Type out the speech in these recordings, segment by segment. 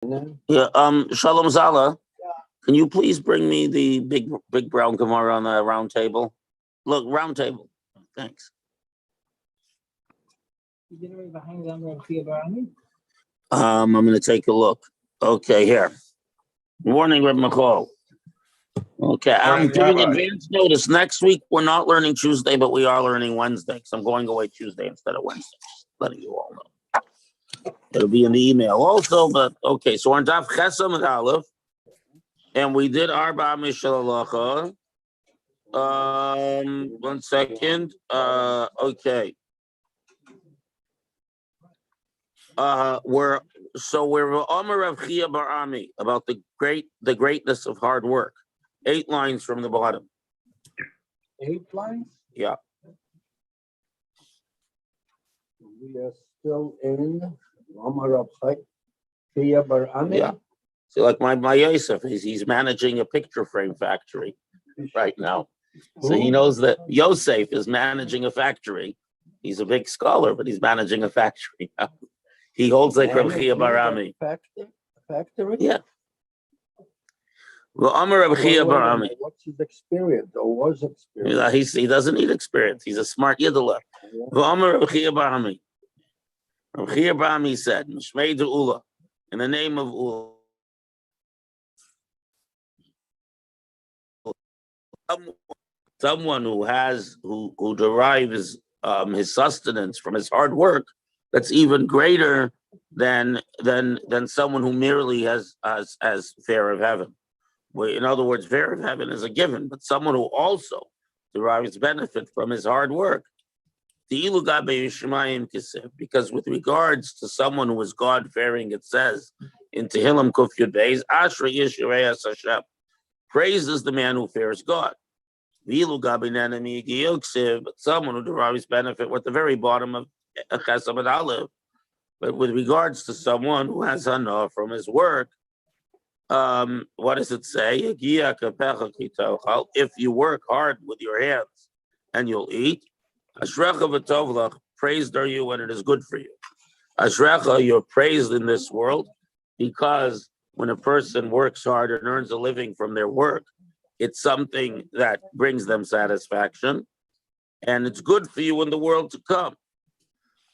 Yeah. Shalom Zala. Can you please bring me the big brown Gemara on the round table? Look, round table. Thanks. I'm going to take a look. Okay, here. Morning, Reb McCall. Okay, I'm giving advance notice. Next week, we're not learning Tuesday, but we are learning Wednesday. Because I'm going away Tuesday instead of Wednesday. Just letting you all know. It'll be in the email also, but okay. So we're on Daf Chesam and Aleph, and we did Arba Mishal Halacha. 1 second. Okay. We're Omer of Chia Barami about the greatness of hard work. 8 lines from the bottom. 8 lines? Yeah. We are still in Omer of Chia Barami. Yeah. So like my Yosef, he's managing a picture frame factory right now. So he knows that Yosef is managing a factory. He's a big scholar, but he's managing a factory now. He holds like Reb Chia Barami. Factory? Yeah. Well, Amar Reb Chia Barami. What's his experience or was experience? He doesn't need experience. He's a smart Yiddilah. Well, Amar Reb Chia Barami. Reb Chia Barami said, Mishmei de Ula, in the name of Ula. Someone who derives his sustenance from his hard work, that's even greater than someone who merely has fear of heaven. In other words, fear of heaven is a given, but someone who also derives benefit from his hard work. Because with regards to someone who is God-fearing, it says in Tehillim Kuf Yud Beis, Ashrei Yishrei Hashem, praises the man who fears God. But someone who derives benefit at the very bottom of Chesam and Aleph. But with regards to someone who has hana from his work, what does it say? If you work hard with your hands and you'll eat, Ashrecha v'tovlach, praised are you when it is good for you. Ashrecha, you're praised in this world, because when a person works hard and earns a living from their work, it's something that brings them satisfaction, and it's good for you in the world to come.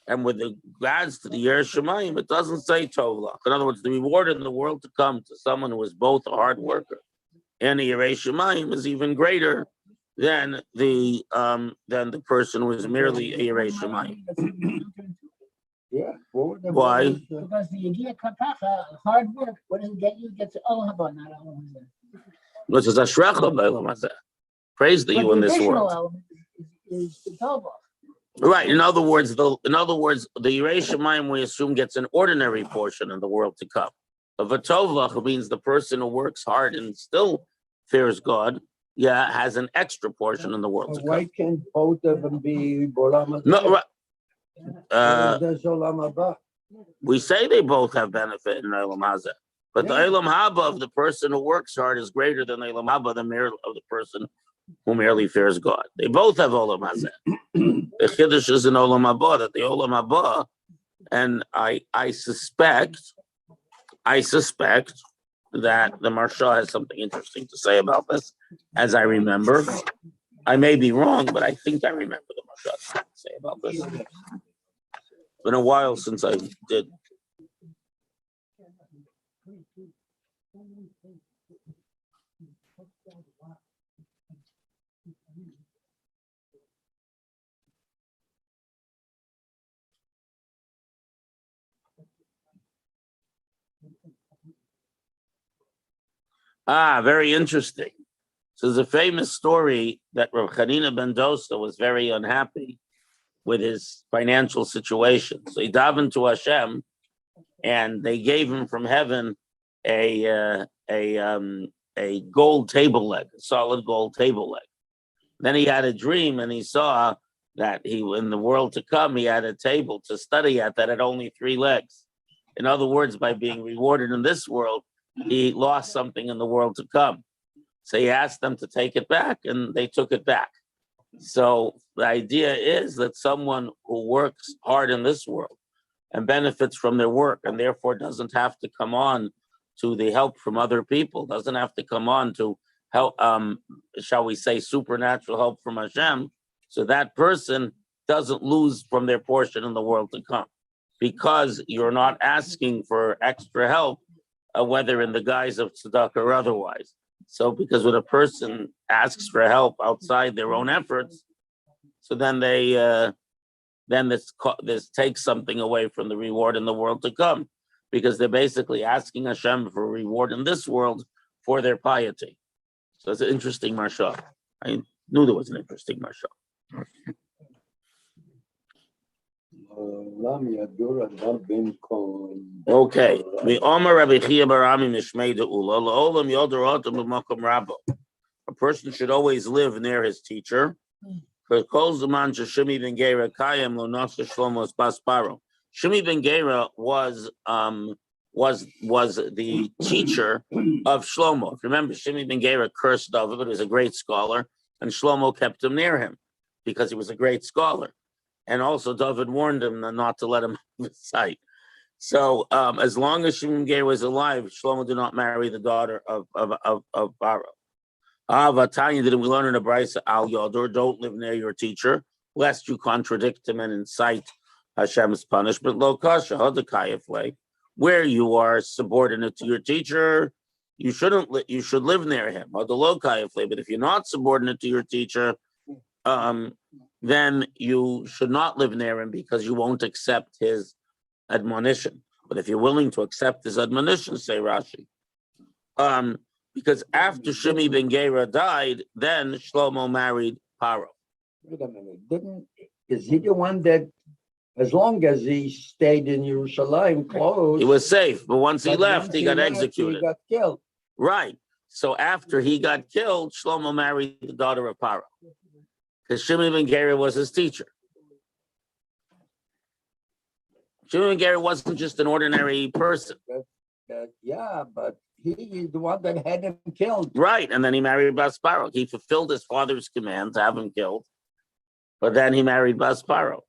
And with regards to the Yer Shemayim, it doesn't say Tovlach. In other words, the reward in the world to come to someone who is both a hard worker and a Yer Shemayim is even greater than the person who is merely a Yer Shemayim. Yeah. Why? Because the Yagia Kapacha, hard work, what does it get you? It gets Olam Haba, not Olam Hazeh. Which is Ashrecha B'Olam Hazeh. Praise to you in this world. Element is the Tovah. Right. In other words, the Yirei Shemayim, we assume, gets an ordinary portion in the world to come. A V'tovlach means the person who works hard and still fears God, has an extra portion in the world to come. Why can't both of them be Bolam Hazeh? No, right. There's Olam Haba. We say they both have benefit in Olam Hazeh, but the Olam Haba of the person who works hard is greater than the Olam Haba of the person who merely fears God. They both have Olam Hazeh. The Chiddush is in Olam Haba, that the Olam Haba, and I suspect that the Marsha has something interesting to say about this, as I remember. I may be wrong, but I think I remember the Marsha has something to say about this. It's been a while since I did. Very interesting. So there's a famous story that Rav Chanina ben Dosa was very unhappy with his financial situation. So he davened to Hashem, and they gave him from heaven a gold table leg, a solid gold table leg. Then he had a dream, and he saw that in the world to come, he had a table to study at that had only 3 legs. In other words, by being rewarded in this world, he lost something in the world to come. So he asked them to take it back, and they took it back. So the idea is that someone who works hard in this world and benefits from their work, and therefore doesn't have to come on to the help from other people, doesn't have to come on to help, shall we say, supernatural help from Hashem. So that person doesn't lose from their portion in the world to come, because you're not asking for extra help, whether in the guise of tzedakah or otherwise. So because when a person asks for help outside their own efforts, so then this takes something away from the reward in the world to come, because they're basically asking Hashem for a reward in this world for their piety. So it's an interesting marshal. I knew there was an interesting marshal. Okay. A person should always live near his teacher. Shimi ben Gera was the teacher of Shlomo. If you remember, Shimi ben Gera cursed David, but he was a great scholar, and Shlomo kept him near him because he was a great scholar. And also David warned him not to let him have his sight. So as long as Shimi ben Gera was alive, Shlomo did not marry the daughter of Baro. Vatanya, didn't we learn in the Brisa, Al Yodur, don't live near your teacher, lest you contradict him and incite Hashem's punishment. Lo kasha, hadakayafle, where you are subordinate to your teacher, you shouldn't. You should live near him. But if you're not subordinate to your teacher, then you should not live near him, because you won't accept his admonition. But if you're willing to accept his admonition, say Rashi, because after Shimi ben Gera died, then Shlomo married Paro. Wait a minute, is he the one that, as long as he stayed in Yerushalayim close, he was safe, but once he left, he got executed. He got killed. Right. So after he got killed, Shlomo married the daughter of Paro, because Shimi ben Gera was his teacher. Shimi ben Gera wasn't just an ordinary person. Yeah, but he's the one that had him killed. Right, and then he married Basparo. He fulfilled his father's command to have him killed, but then he married Basparo.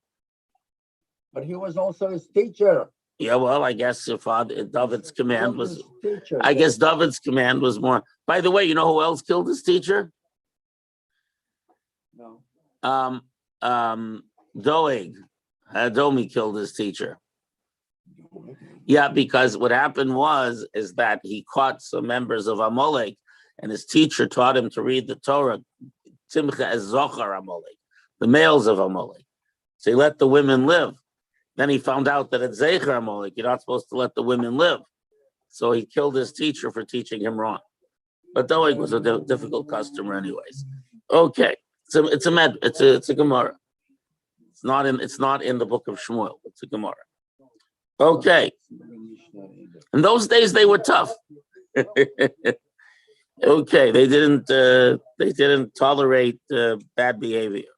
But he was also his teacher. Yeah, well, I guess David's command was. Teacher. I guess David's command was more. By the way, you know who else killed his teacher? No. Doeg. Adomi killed his teacher. Yeah, because what happened is that he caught some members of Amalek, and his teacher taught him to read the Torah, Timcha es Zochar Amalek, the males of Amalek. So he let the women live. Then he found out that at Zecher Amalek, you're not supposed to let the women live. So he killed his teacher for teaching him wrong. But Doeg was a difficult customer anyways. Okay, so it's a Gemara. It's not in the book of Shmuel. It's a Gemara. Okay. In those days they were tough. Okay, they didn't tolerate bad behavior.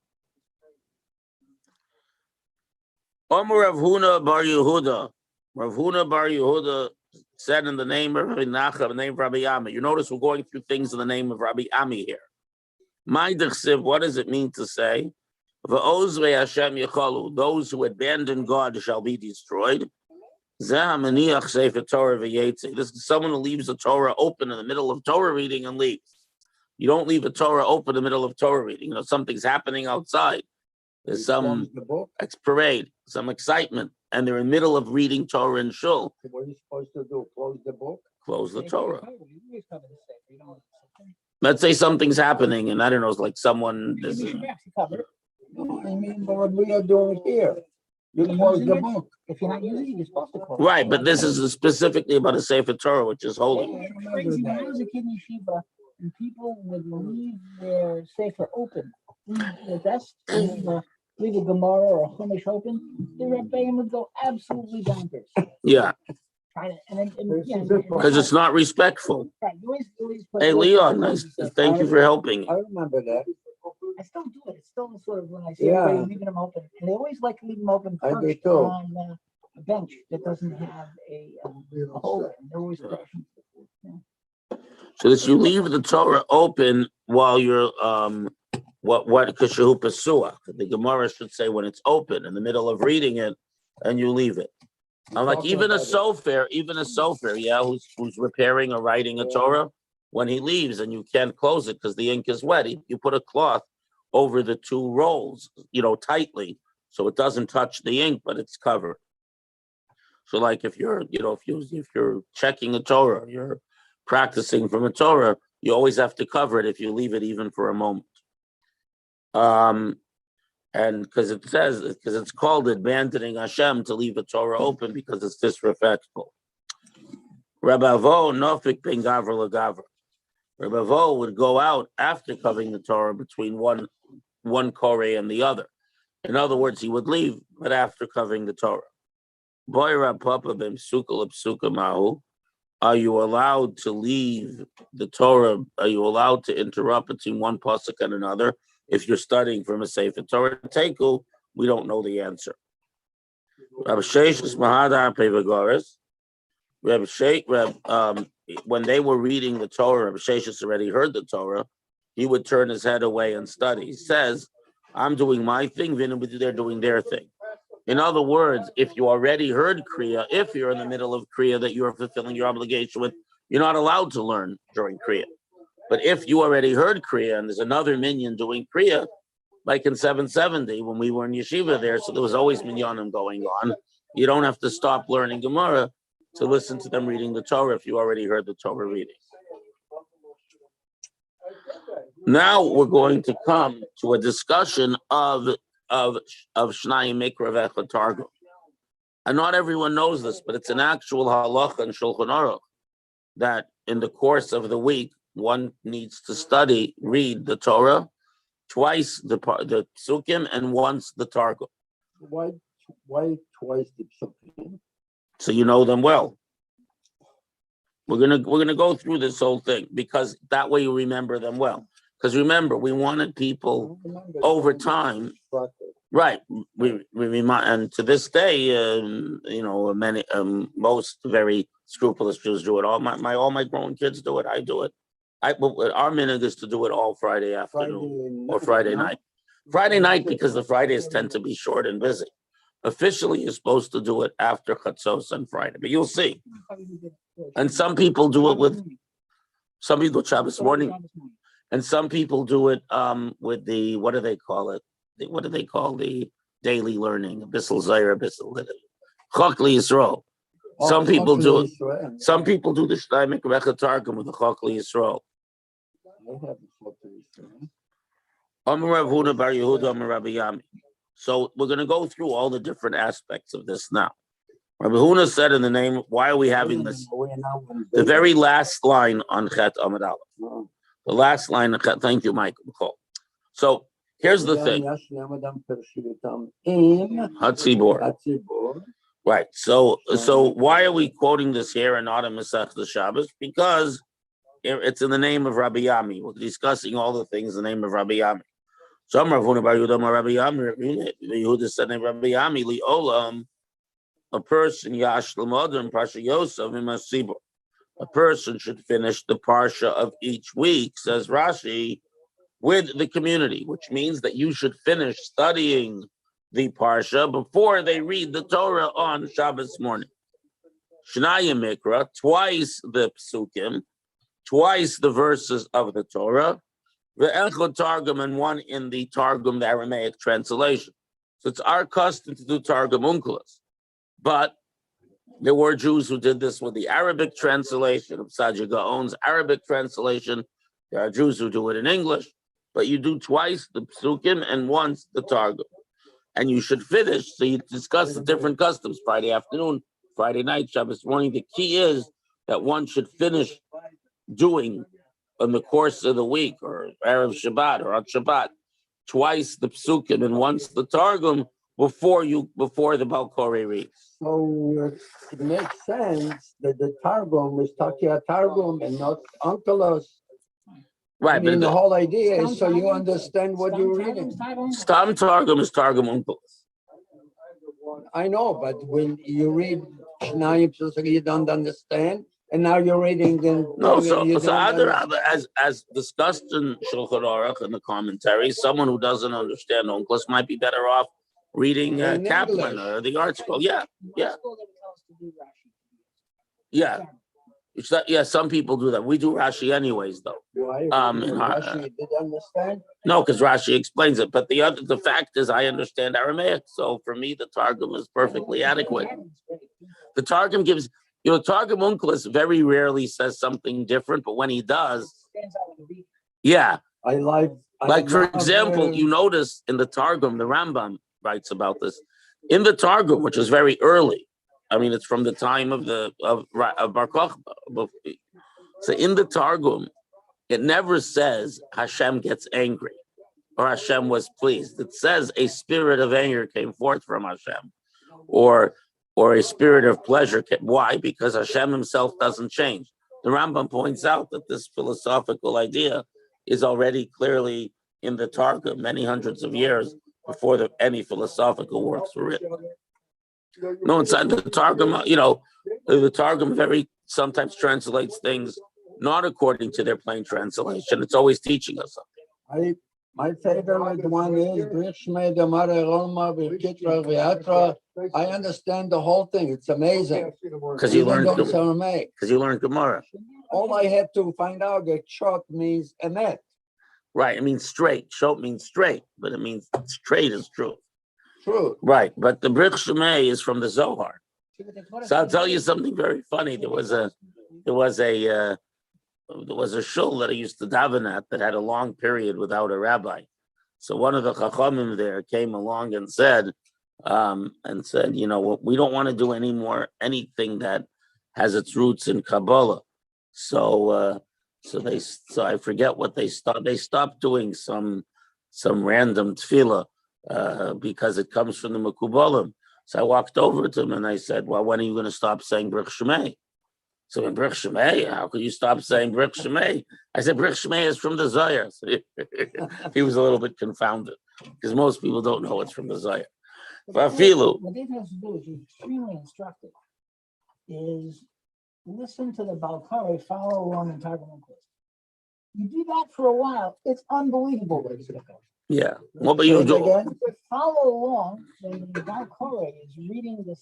Omer Rav Huna bar Yehuda. Rav Huna bar Yehuda said in the name of Rabbi Nachman, the name of Rabbi Ami. You notice we're going through things in the name of Rabbi Ami here. What does it mean to say? Those who abandon God shall be destroyed. This is someone who leaves the Torah open in the middle of Torah reading and leaves. You don't leave a Torah open in the middle of Torah reading. You know, something's happening outside. There's some parade, some excitement, and they're in the middle of reading Torah in shul. What are you supposed to do? Close the book? Close the Torah. Let's say something's happening, and I don't know, it's like someone. No, I mean, what we are doing here. You close the book. If you're not using it, you're supposed to close it. Right, but this is specifically about a Sefer Torah, which is holy. It's crazy. When I was a kid in yeshiva, and people would leave their sefer open, leave the desk, leave a Gemara or a Chumash open, the Rebbeim would go absolutely bonkers. Yeah, Because it's not respectful. Right, Hey, Leon, nice. Thank you for helping. I remember that. I still do it. It's still sort of when I see everybody leaving them open, and they always like to leave them open first on a bench that doesn't have a hole. They're always So that you leave the Torah open while you're kashahu pasua. The Gemara should say when it's open in the middle of reading it, and you leave it. I'm like, talking even a about it. sofer, yeah, who's repairing or writing a Torah, when he leaves and you can't close it because the ink is wet, you put a cloth over the two rolls, tightly, so it doesn't touch the ink, but it's covered. So, like, if you're checking a Torah, you're practicing from a Torah, you always have to cover it if you leave it even for a moment. And because it's called abandoning Hashem to leave a Torah open because it's disrespectful. Rabbi Avo Nofik ben Gavra LaGavra. Rabbi Avo would go out after covering the Torah between one Koreh and the other. In other words, he would leave, but after covering the Torah. Boy Papa ben Psuka Mahu. Are you allowed to leave the Torah? Are you allowed to interrupt between one pasuk and another? If you're studying from a Sefer Torah Teku, we don't know the answer. Rabbi Sheshes Mahada Pevagoris. When they were reading the Torah, Rabbi Sheshes already heard the Torah. He would turn his head away and study. He says, "I'm doing my thing. They're doing their thing." In other words, if you already heard Kriya, if you're in the middle of Kriya that you're fulfilling your obligation with, you're not allowed to learn during Kriya. But if you already heard Kriya and there's another minyan doing Kriya, like in 770 when we were in yeshiva there, so there was always minyanim going on, you don't have to stop learning Gemara to listen to them reading the Torah if you already heard the Torah reading. Now we're going to come to a discussion of Shnayim Mikra V'Echad Targum. And not everyone knows this, but it's an actual halacha in Shulchan Aruch that in the course of the week, one needs to read the Torah, twice the psukim and once the Targum. Why twice the psukim? So you know them well. We're gonna go through this whole thing because that way you remember them well. Because remember, we wanted people over time, right? We remind, and to this day, many most very scrupulous Jews do it. All my grown kids do it. I do it. Our minhag is to do it all Friday afternoon or Friday night. Friday night because the Fridays tend to be short and busy. Officially, you're supposed to do it after Chatzos on Friday, but you'll see. And some people do it some people do Shabbos morning. And some people do it with the, what do they call it? What do they call the daily learning? Abyssal Zaire, Abyssal Chokli Yisrael. Some people do it. Some people do the Shnai Mikra V'Echad Targum with the Chokli Yisrael. Amar Rav Huna Bar Yehuda Amar Rabbi Yami. So we're going to go through all the different aspects of this now. Rabbi Huna said in the name, why are we having this? The very last line on Chet Amud Aleph. The last line, thank you, Michael. So here's the thing. Hatzibor. Right. So why are we quoting this here and not in Masechta Shabbos? Because it's in the name of Rabbi Yami. We're discussing all the things in the name of Rabbi Yami. So Rabbi Yehuda said, Rabbi Yami li olam, a person yashlam adam parsha Yosef imasibor. A person should finish the parsha of each week, says Rashi, with the community, which means that you should finish studying the parsha before they read the Torah on Shabbos morning. Shnaya Mikra, twice the psukim, twice the verses of the Torah, V'Echad Targum, and one in the Targum, the Aramaic translation. So it's our custom to do Targum Unkelos. But there were Jews who did this with the Arabic translation of Sadia Gaon's Arabic translation. There are Jews who do it in English, but you do twice the psukim and once the Targum. And you should finish, so you discuss the different customs, Friday afternoon, Friday night, Shabbos morning. The key is that one should finish doing in the course of the week, or Erev Shabbat, or on Shabbat, twice the psukim and once the Targum before the Balkori reads. So it makes sense that the Targum is Takia Targum and not Unkelos. Right, I mean, but the whole idea is so you understand what you're reading. Stam Targum is Targum Unkelos. I know, but when you read Shnayim Psukim, you don't understand, and now you're reading the as discussed in Shulchan Aruch in the commentary, someone who doesn't understand Unkelos might be better off reading Kaplan or the Art Scroll. Yeah. to do Rashi. Yeah. Yeah, some people do that. We do Rashi anyways, though. Why? In our, Rashi did understand? no, because Rashi explains it. But the fact is, I understand Aramaic, so for me, the Targum is perfectly adequate. The Targum gives, Targum Onkelos very rarely says something different, but when he does, yeah. Like for example, you notice in the Targum, the Rambam writes about this. In the Targum, which is very early, I mean, it's from the time of Bar Kokhba. So in the Targum, it never says Hashem gets angry or Hashem was pleased. It says a spirit of anger came forth from Hashem, or a spirit of pleasure. Why? Because Hashem himself doesn't change. The Rambam points out that this philosophical idea is already clearly in the Targum many hundreds of years before any philosophical works were written. No, inside the Targum, the Targum very sometimes translates things not according to their plain translation. It's always teaching us something. My favorite one is Brit Shmei Damare Roma V'Kitra V'Yatra. I understand the whole thing. It's amazing. Because you learned Gemara. All I had to find out that short means emet. Right. It means straight. Short means straight, but it means straight is true. True. Right. But the Brit Shmei is from the Zohar. So I'll tell you something very funny. There was a shul that I used to daven at that had a long period without a rabbi. So one of the chachamim there came along and said, we don't want to do anything that has its roots in Kabbalah. So I forget what they stopped. They stopped doing some random tefillah because it comes from the Mekubalim. So I walked over to him and I said, well, when are you going to stop saying Brit Shmei? So in Brit Shmei, how could you stop saying Brit Shmei? I said, Brit Shmei is from the Zohar. So he was a little bit confounded because most people don't know it's from the Zohar. What they have to do, which is extremely instructive, is listen to the Balkari, follow along in Targum Onkelos. You do that for a while, it's unbelievable what it's going to go. Yeah. What about you do? Follow along when the Balkari is reading the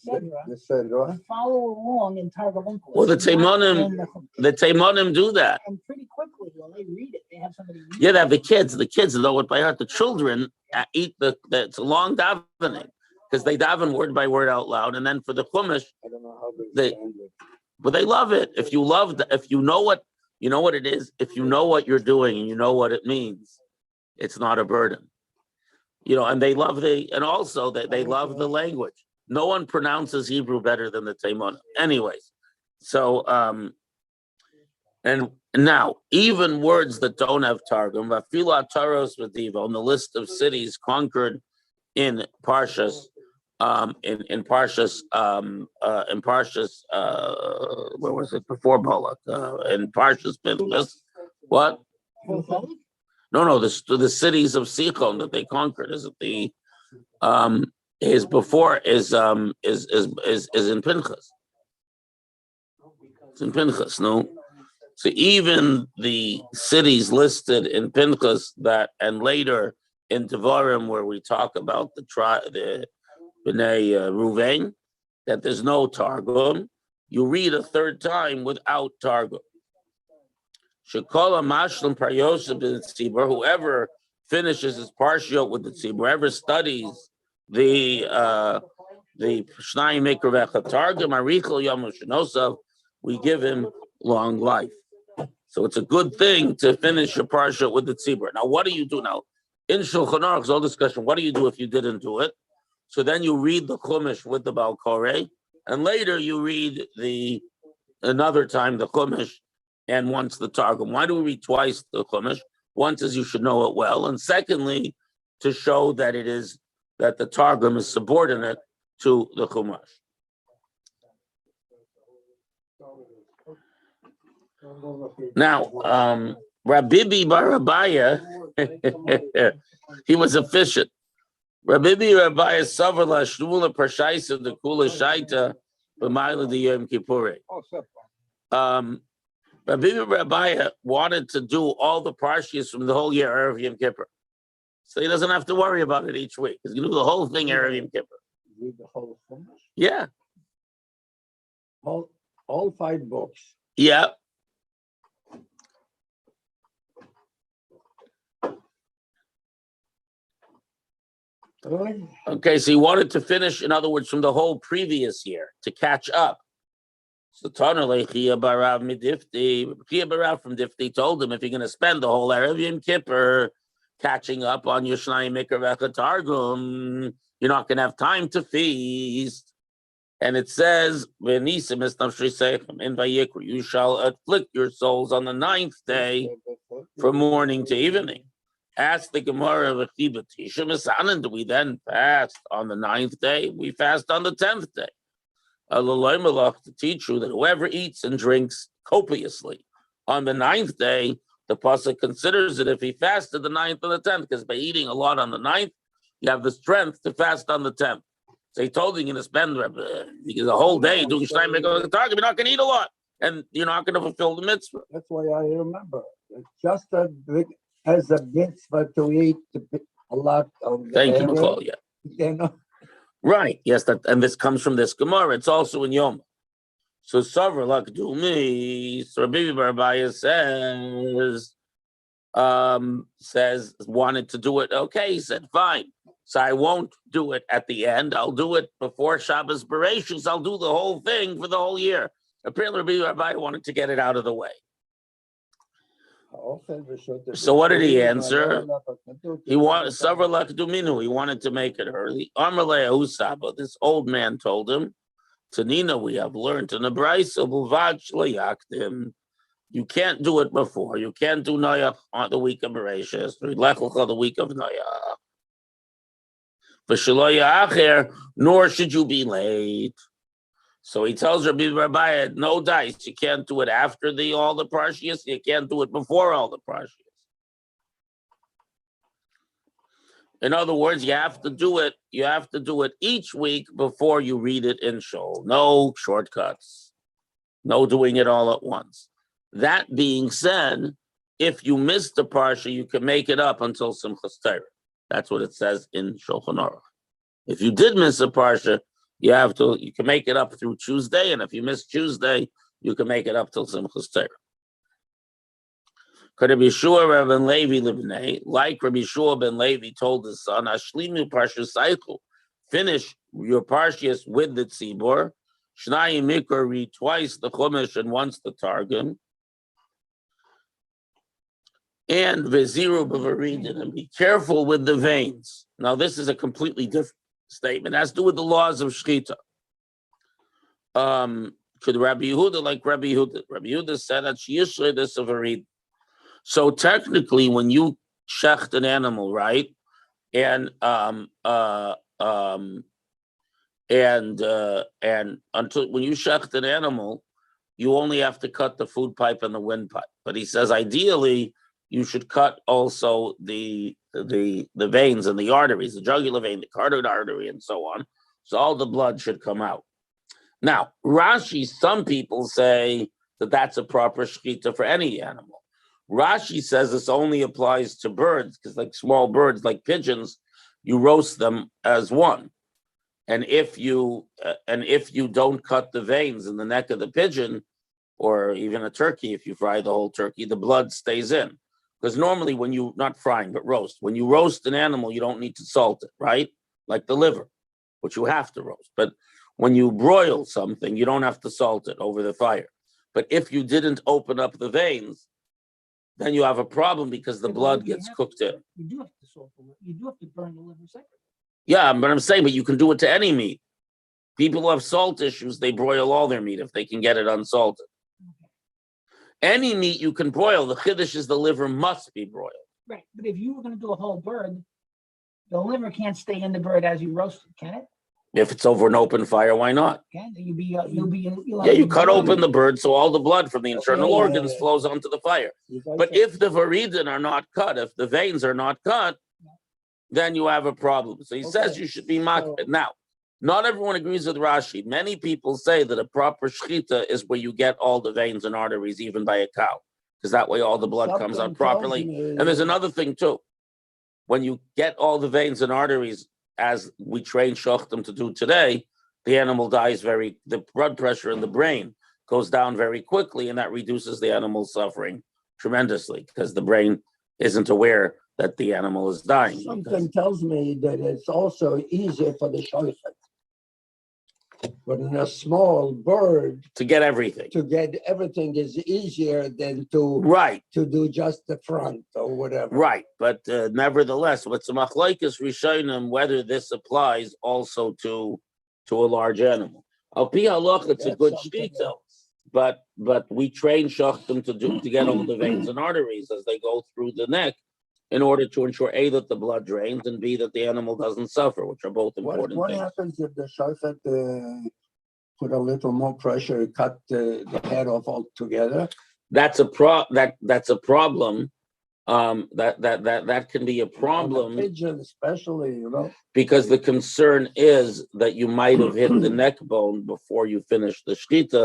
Sedra. Follow along in Targum Onkelos. Well, the Teimanim do that. And pretty quickly, when they read it, they have somebody read they have the kids. The kids know it by heart. The children eat it's a long davening because they daven word by word out loud, and then for the Chumash, but they love it. If you know what it is, if you know what you're doing and you know what it means, it's not a burden. And they love they love the language. No one pronounces Hebrew better than the Teimanim. Anyways, so and now even words that don't have Targum, Vafila Taros V'Diva, on the list of cities conquered in Parshas, in Parshas, where was it before Balak? In Parshas Pinchas. What? No, the cities of Sichon that they conquered is in Pinchas. It's in Pinchas, no. So even the cities listed in Pinchas and later in Devarim, where we talk about the Bnei Ruvain, that there's no Targum, you read a third time without Targum. Shekola Mashlim Paryosha bin Tzibur, whoever finishes his partial with the Tzibur, whoever studies the Shnai Mikra Targum, Arichel Yom Shenosav, we give him long life. So it's a good thing to finish your parsha with the tzibur. Now, what do you do now? In Shulchan Aruch's whole discussion, what do you do if you didn't do it? So then you read the Chumash with the Baal Koreh, and later you read another time the Chumash, and once the Targum. Why do we read twice the Chumash? Once is you should know it well, and secondly, to show that the Targum is subordinate to the Chumash. Now, Rabibi Bar Abaya, he was efficient. Rabibi Rabaya Savala Shnula Parshaisa the Kula Shaita B'Maila the Yom Kippur. Rabibi Rabaya wanted to do all the Parshias from the whole year Erev Yom Kippur, so he doesn't have to worry about it each week. He's going to do the whole thing Erev Yom Kippur. Read the whole thing? Yeah. all 5 books. Yeah. Really? Okay, so he wanted to finish, in other words, from the whole previous year to catch up. So Tanalei Chia Barav Midifti, Chia Barav from Difti told him if you're going to spend the whole Erev Yom Kippur catching up on your Shnai Mikra Targum, you're not going to have time to feast. And it says, you shall afflict your souls on the 9th day from morning to evening. Ask the Gemara of Achiba Tisha Misanan, do we then fast on the 9th day? We fast on the 10th day. To teach you that whoever eats and drinks copiously on the 9th day, the pasuk considers it if he fasted the 9th or the 10th, because by eating a lot on the 9th, you have the strength to fast on the 10th. So he told you you're going to spend the whole day doing Shnai Mikra Targum, you're not going to eat a lot, and you're not going to fulfill the mitzvah. That's why I remember. It's just as a mitzvah to eat a lot of. Thank you, Michael. Yeah. You know? Right. Yes, and this comes from this Gemara. It's also in Yom. So Savra Lakdumi, so Rabbi Barbaya says wanted to do it. Okay, he said, fine. So I won't do it at the end. I'll do it before Shabbos Bereshus. I'll do the whole thing for the whole year. Apparently, Rabbi Barbaya wanted to get it out of the way. So what did he answer? He wanted Savra Lakduminu. He wanted to make it early. Amalei Usaba. This old man told him, Tanina, we have learned in the Brisa, you can't do it before. You can't do Noach on the week of Bereshis, or the week of Noach. Nor should you be late. So he tells Rabbi Barbaya, no dice. You can't do it after all the Parshias. You can't do it before all the Parshias. In other words, you have to do it. You have to do it each week before you read it in Shul. No shortcuts. No doing it all at once. That being said, if you miss the parsha, you can make it up until Simchas Torah. That's what it says in Shulchan Aruch. If you did miss a parsha, you can make it up through Tuesday, and if you miss Tuesday, you can make it up till Simchas Torah. Could Rabbi Yeshua ben Levi Libnei, like Rabbi Yeshua ben Levi told his son, Ashlimu Parshas Seichel, finish your Parshias with the Tzibor, Shnayim Mikra, read twice the Chumash and once the Targum, and Veziru B'Varidin, and be careful with the veins. Now this is a completely different statement. It has to do with the laws of Shechita. Could Rabbi Yehuda, like Rabbi Yehuda said that she is this of a read. So technically, when you shecht an animal, right, and until when you shecht an animal, you only have to cut the food pipe and the windpipe. But he says ideally you should cut also the veins and the arteries, the jugular vein, the carotid artery, and so on. So all the blood should come out. Now, Rashi, some people say that that's a proper shechita for any animal. Rashi says this only applies to birds, because like small birds, like pigeons, you roast them as one. And if you don't cut the veins in the neck of the pigeon, or even a turkey, if you fry the whole turkey, the blood stays in. Because normally when you, not frying, but roast, when you roast an animal, you don't need to salt it, right? Like the liver, which you have to roast. But when you broil something, you don't have to salt it over the fire. But if you didn't open up the veins, then you have a problem because the blood gets cooked in. You do have to salt the liver. You do have to burn the liver separately. Yeah, but I'm saying, but you can do it to any meat. People who have salt issues, they broil all their meat if they can get it unsalted. Okay. Any meat you can broil. The chiddush is the liver must be broiled. Right, but if you were going to do a whole bird, the liver can't stay in the bird as you roast it, can it? If it's over an open fire, why not? Can you'll you cut open the bird so all the blood from the internal organs flows onto the fire. But if the varidin are not cut, if the veins are not cut, then you have a problem. So he says you should be makbid. Now, not everyone agrees with Rashi. Many people say that a proper shechita is where you get all the veins and arteries, even by a cow, because that way all the blood comes out properly. And there's another thing too. When you get all the veins and arteries, as we train shachtim to do today, the animal dies the blood pressure in the brain goes down very quickly, and that reduces the animal's suffering tremendously because the brain isn't aware that the animal is dying. Something tells me that it's also easier for the shochet. But in a small bird, To get everything. to get everything is easier than to Right, do just the front or whatever. right. But nevertheless, what's a machlokes rishonim whether this applies also to a large animal. Al pi halach, it's a That's good something shkita, else. but we train shachtim to get all the veins and arteries as they go through the neck in order to ensure A, that the blood drains, and B, that the animal doesn't suffer, which are both important What things. happens if the shochet put a little more pressure, cut the head off altogether? That's a problem. That can be a On a problem pigeon, especially, because the concern is that you might have hit the neck bone before you finish the shkita,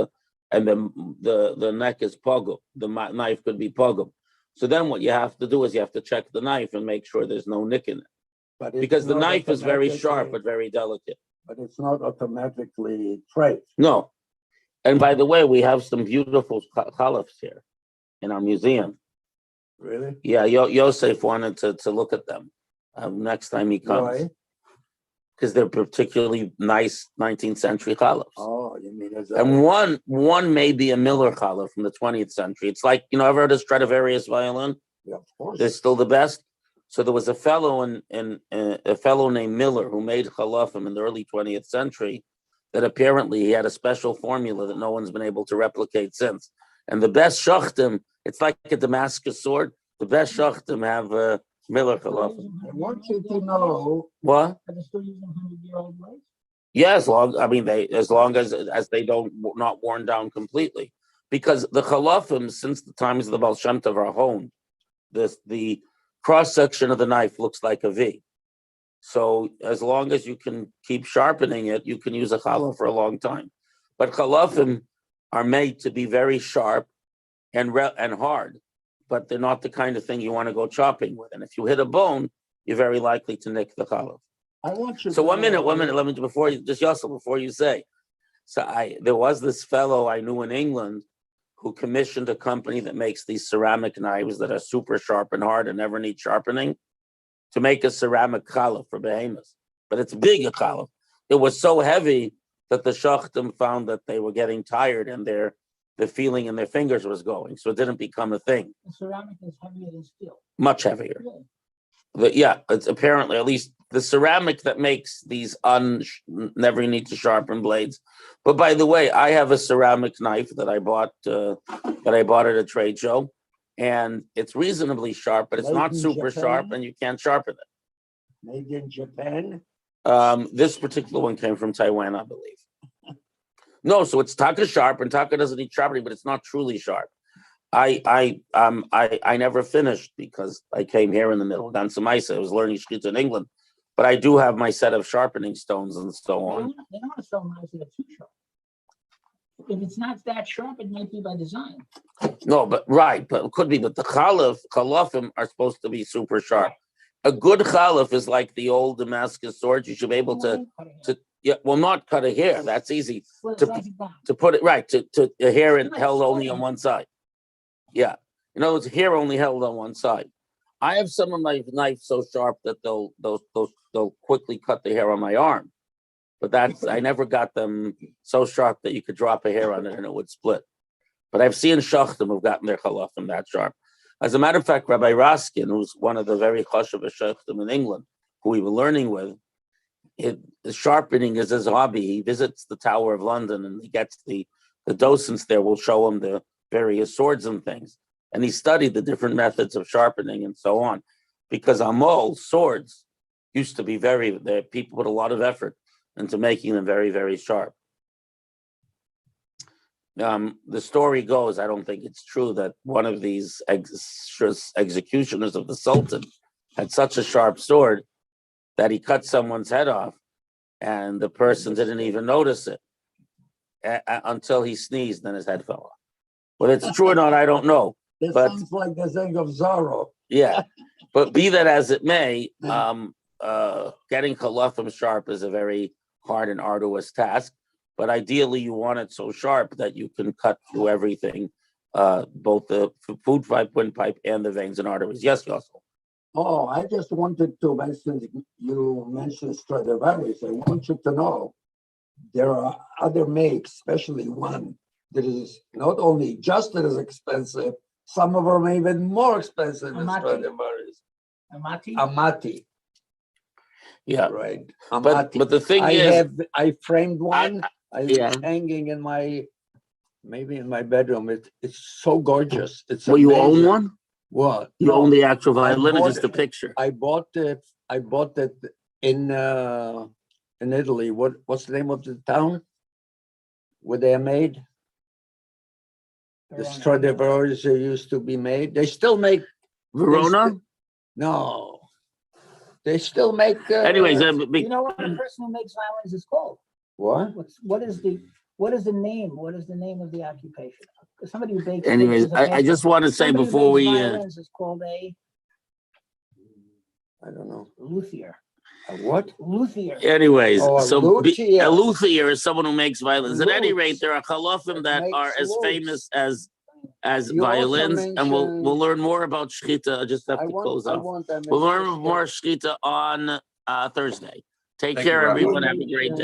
and then the neck is pogum. The knife could be pogum. So then what you have to do is you have to check the knife and make sure there's no nick in it. But Because the knife is very sharp but very delicate. But it's not automatically traced. No. And by the way, we have some beautiful chalafs here in our museum. Really? Yeah, Yosef wanted to look at them next time he comes. Why? Because they're particularly nice 19th century chalafs. Oh, you mean And one may be a Miller chalaf from the 20th century. It's like, ever heard of Stradivarius violin? Yeah, of course. They're still the best. So there was a fellow a fellow named Miller who made chalafim in the early 20th century that apparently he had a special formula that no one's been able to replicate since. And the best shachtim, it's like a Damascus sword. The best shachtim have Miller chalafim. I want you to know. What? Are they still using 100-year-old blades? Yeah, as long as they don't not worn down completely, because the chalafim since the times of the Baal Shem Tov are honed. The cross section of the knife looks like a V. So as long as you can keep sharpening it, you can use a chalaf for a long time. But chalafim are made to be very sharp and hard, but they're not the kind of thing you want to go chopping with. And if you hit a bone, you're very likely to nick the chalaf. I want you. So to one minute, know- let me before you say. So there was this fellow I knew in England who commissioned a company that makes these ceramic knives that are super sharp and hard and never need sharpening to make a ceramic chalaf for behemoths. But it's big a chalaf. It was so heavy that the shachtim found that they were getting tired and the feeling in their fingers was going. So it didn't become a thing. The ceramic is heavier than steel. Much heavier. Really? It's apparently at least the ceramic that makes these never need to sharpen blades. But by the way, I have a ceramic knife that I bought at a trade show, and it's reasonably sharp, but it's Made not in super Japan? sharp, and you can't sharpen it. Made in Japan. This particular one came from Taiwan, I believe. No, so it's taka sharp, and taka doesn't need sharpening, but it's not truly sharp. I never finished because I came here in the middle. Down to Maisa, I was learning shkita in England, but I do have my set of sharpening stones and so on. They don't want to sell knives that are too sharp. If it's not that sharp, it might be by design. No, but it could be. But the chalafim are supposed to be super sharp. A good chalaf is like the old Damascus swords. You should be able to not cut a hair. That's easy. To put it right, to a hair held only on one side. Yeah. In other words, hair only held on one side. I have some of my knives so sharp that they'll quickly cut the hair on my arm. But I never got them so sharp that you could drop a hair on it and it would split. But I've seen shachtim who've gotten their chalafim that sharp. As a matter of fact, Rabbi Raskin, who's one of the very chashuv shachtim in England, who we were learning with, sharpening is his hobby. He visits the Tower of London and he gets the docents there will show him the various swords and things. And he studied the different methods of sharpening and so on. Because amol, swords, used to be people put a lot of effort into making them very, very sharp. The story goes, I don't think it's true, that one of these executioners of the Sultan had such a sharp sword that he cut someone's head off and the person didn't even notice it until he sneezed and his head fell off. Whether it's true or not, I don't know. This But- sounds like the thing of Zorro. Yeah, but be that as it may, getting chalafim sharp is a very hard and arduous task. But ideally, you want it so sharp that you can cut through everything, both the food pipe, windpipe, and the veins and arteries. Yes, Yossel. Oh, I just wanted to mention, you mentioned Stradivarius. I want you to know there are other makes, especially one that is not only just as expensive, some of them are even more expensive than Amati? Stradivarius. Amati? Amati, Yeah, right? but Amati. the thing is, I framed one. yeah. It's hanging in maybe in my bedroom. It's so gorgeous. It's Well, you own amazing. one. What? You No, own the actual I violin, or bought just the it. picture? I bought it in Italy. What's the name of the town where they are made? The Verona. Stradivarius they used to be made. They still make. Verona. No, they still make. Anyways, You know what the person who makes violins is called? What? What is the name? What is the name of the occupation? Somebody who bakes. anyways, is a I maker. just want to say Somebody who before makes we, violins is called a I don't know. luthier. What? Luthier. anyways, Oh, so luthier. a luthier is someone who makes violins. At any Lutz. rate, there are halachim that Makes are as lutz. famous as You also violins, and we'll mentioned- learn more about shchita. I just have I to close off. want them. We'll learn more shchita on Thursday. Take Thank you care, very everyone. much. Have a great day.